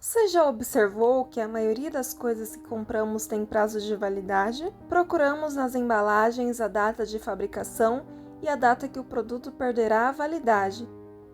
Você já observou que a maioria das coisas que compramos tem prazo de validade? Procuramos nas embalagens a data de fabricação e a data que o produto perderá a validade.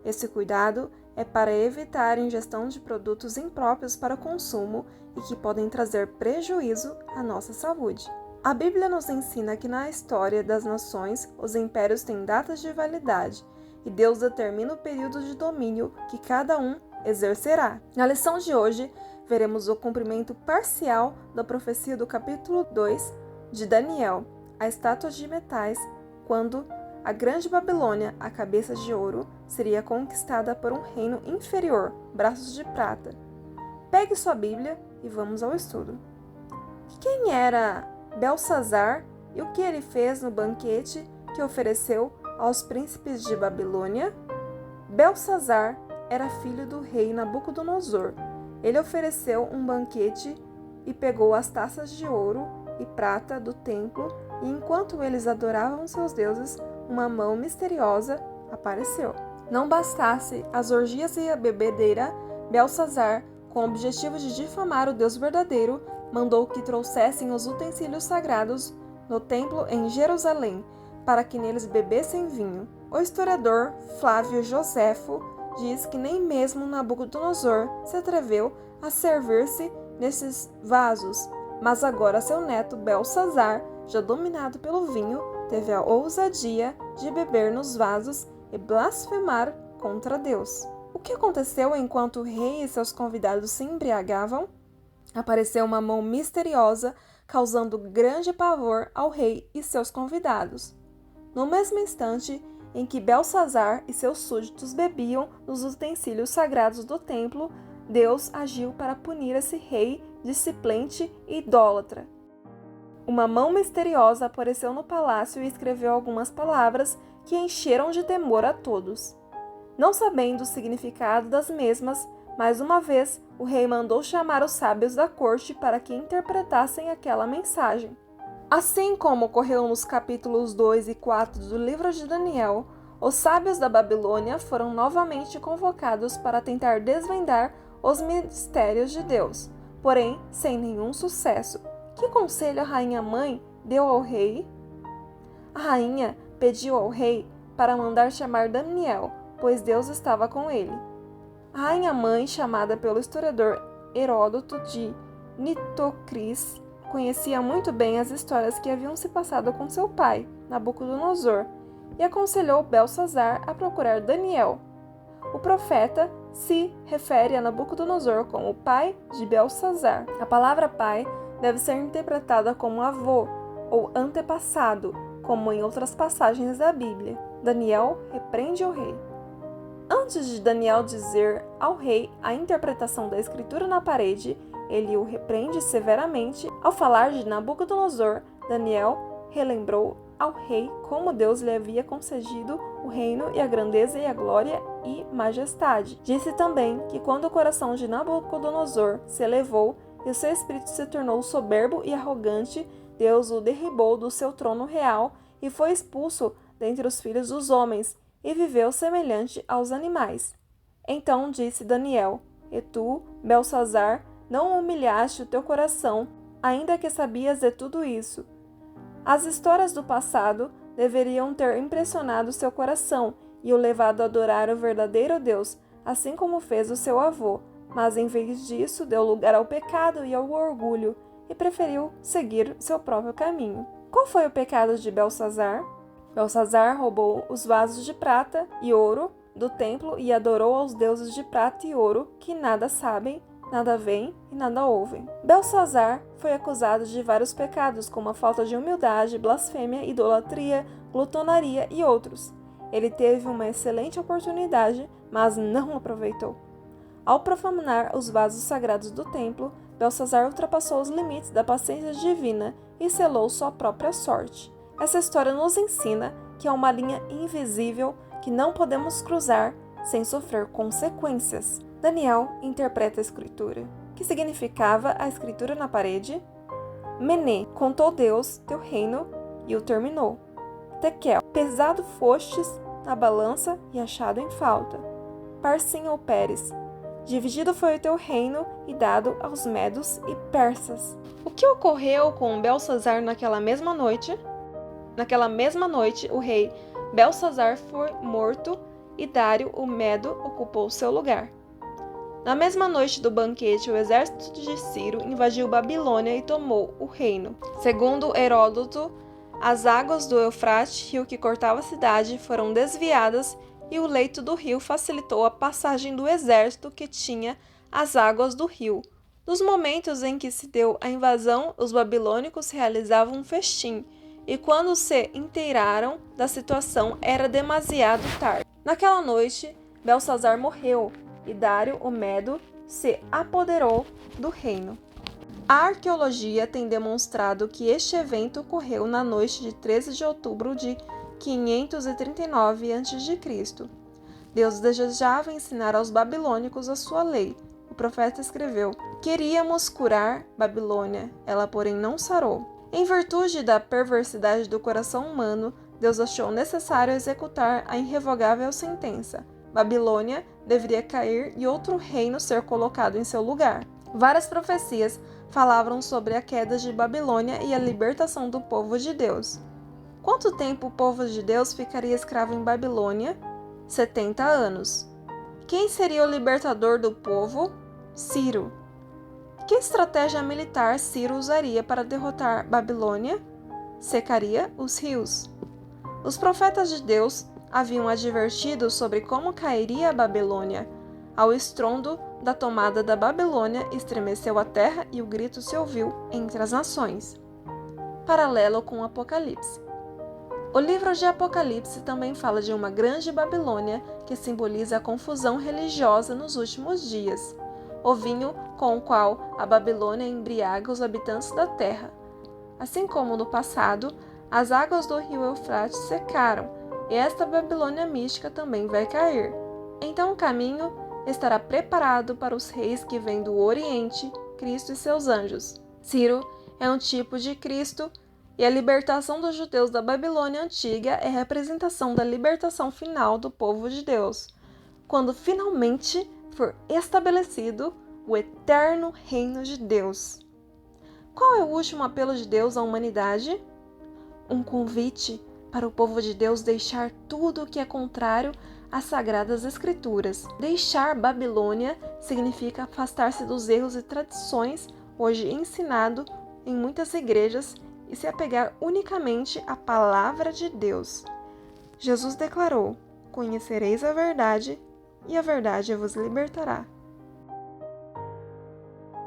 Esse cuidado é para evitar a ingestão de produtos impróprios para o consumo e que podem trazer prejuízo à nossa saúde. A Bíblia nos ensina que na história das nações, os impérios têm datas de validade e Deus determina o período de domínio que cada um exercerá. Na lição de hoje, veremos o cumprimento parcial da profecia do capítulo 2 de Daniel, a estátua de metais, quando a Grande Babilônia, a cabeça de ouro, seria conquistada por um reino inferior, braços de prata. Pegue sua Bíblia e vamos ao estudo. Quem era Belsazar e o que ele fez no banquete que ofereceu aos príncipes de Babilônia? Belsazar era filho do rei Nabucodonosor. Ele ofereceu um banquete e pegou as taças de ouro e prata do templo, e enquanto eles adoravam seus deuses, uma mão misteriosa apareceu. Não bastasse as orgias e a bebedeira, Belsazar, com o objetivo de difamar o Deus verdadeiro, mandou que trouxessem os utensílios sagrados no templo em Jerusalém, para que neles bebessem vinho. O historiador Flávio Joséfo diz que nem mesmo Nabucodonosor se atreveu a servir-se nesses vasos, mas agora seu neto Belsazar, já dominado pelo vinho, teve a ousadia de beber nos vasos e blasfemar contra Deus. O que aconteceu enquanto o rei e seus convidados se embriagavam? Apareceu uma mão misteriosa, causando grande pavor ao rei e seus convidados. No mesmo instante em que Belsazar e seus súditos bebiam nos utensílios sagrados do templo, Deus agiu para punir esse rei disciplente e idólatra. Uma mão misteriosa apareceu no palácio e escreveu algumas palavras que encheram de temor a todos. Não sabendo o significado das mesmas, mais uma vez o rei mandou chamar os sábios da corte para que interpretassem aquela mensagem. Assim como ocorreu nos capítulos 2 e 4 do livro de Daniel, os sábios da Babilônia foram novamente convocados para tentar desvendar os mistérios de Deus, porém sem nenhum sucesso. Que conselho a rainha-mãe deu ao rei? A rainha pediu ao rei para mandar chamar Daniel, pois Deus estava com ele. A rainha-mãe, chamada pelo historiador Heródoto de Nitocris, conhecia muito bem as histórias que haviam se passado com seu pai, Nabucodonosor, e aconselhou Belsazar a procurar Daniel. O profeta se refere a Nabucodonosor como o pai de Belsazar. A palavra pai deve ser interpretada como avô ou antepassado, como em outras passagens da Bíblia. Daniel repreende o rei. Antes de Daniel dizer ao rei a interpretação da escritura na parede, ele o repreende severamente. Ao falar de Nabucodonosor, Daniel relembrou ao rei como Deus lhe havia concedido o reino e a grandeza e a glória e majestade. Disse também que quando o coração de Nabucodonosor se elevou e o seu espírito se tornou soberbo e arrogante, Deus o derribou do seu trono real e foi expulso dentre os filhos dos homens e viveu semelhante aos animais. Então disse Daniel: E tu, Belsazar, não humilhaste o teu coração, ainda que sabias de tudo isso. As histórias do passado deveriam ter impressionado seu coração e o levado a adorar o verdadeiro Deus, assim como fez o seu avô, mas em vez disso deu lugar ao pecado e ao orgulho e preferiu seguir seu próprio caminho. Qual foi o pecado de Belsazar? Belsazar roubou os vasos de prata e ouro do templo e adorou aos deuses de prata e ouro que nada sabem, nada veem e nada ouvem. Belsazar foi acusado de vários pecados, como a falta de humildade, blasfêmia, idolatria, glutonaria e outros. Ele teve uma excelente oportunidade, mas não aproveitou. Ao profanar os vasos sagrados do templo, Belsazar ultrapassou os limites da paciência divina e selou sua própria sorte. Essa história nos ensina que há uma linha invisível que não podemos cruzar sem sofrer consequências. Daniel interpreta a escritura. Que significava a escritura na parede? Mené, contou Deus teu reino e o terminou. Tekel, pesado fostes na balança e achado em falta. Parsim ou Pérez, Dividido foi o teu reino e dado aos medos e persas. O que ocorreu com Belsazar naquela mesma noite? Naquela mesma noite, o rei Belsazar foi morto e Dário, o Medo, ocupou seu lugar. Na mesma noite do banquete, o exército de Ciro invadiu Babilônia e tomou o reino. Segundo Heródoto, as águas do Eufrates, rio que cortava a cidade, foram desviadas e o leito do rio facilitou a passagem do exército que tinha as águas do rio. Nos momentos em que se deu a invasão, os babilônicos realizavam um festim, e quando se inteiraram da situação, era demasiado tarde. Naquela noite, Belsazar morreu, e Dário, o Medo, se apoderou do reino. A arqueologia tem demonstrado que este evento ocorreu na noite de 13 de outubro de 539 a.C. Deus desejava ensinar aos babilônicos a sua lei. O profeta escreveu: "Queríamos curar Babilônia, ela porém não sarou." Em virtude da perversidade do coração humano, Deus achou necessário executar a irrevogável sentença. Babilônia deveria cair e outro reino ser colocado em seu lugar. Várias profecias falavam sobre a queda de Babilônia e a libertação do povo de Deus. Quanto tempo o povo de Deus ficaria escravo em Babilônia? 70 anos. Quem seria o libertador do povo? Ciro. Que estratégia militar Ciro usaria para derrotar Babilônia? Secaria os rios. Os profetas de Deus haviam advertido sobre como cairia a Babilônia. Ao estrondo da tomada da Babilônia, estremeceu a terra e o grito se ouviu entre as nações. Paralelo com o Apocalipse. O livro de Apocalipse também fala de uma grande Babilônia que simboliza a confusão religiosa nos últimos dias. O vinho com o qual a Babilônia embriaga os habitantes da terra. Assim como no passado, as águas do rio Eufrates secaram, e esta Babilônia mística também vai cair. Então o caminho estará preparado para os reis que vêm do Oriente, Cristo e seus anjos. Ciro é um tipo de Cristo, e a libertação dos judeus da Babilônia antiga é a representação da libertação final do povo de Deus, quando finalmente for estabelecido o eterno reino de Deus. Qual é o último apelo de Deus à humanidade? Um convite para o povo de Deus deixar tudo o que é contrário às sagradas escrituras. Deixar Babilônia significa afastar-se dos erros e tradições hoje ensinado em muitas igrejas e se apegar unicamente à palavra de Deus. Jesus declarou: "Conhecereis a verdade, e a verdade vos libertará."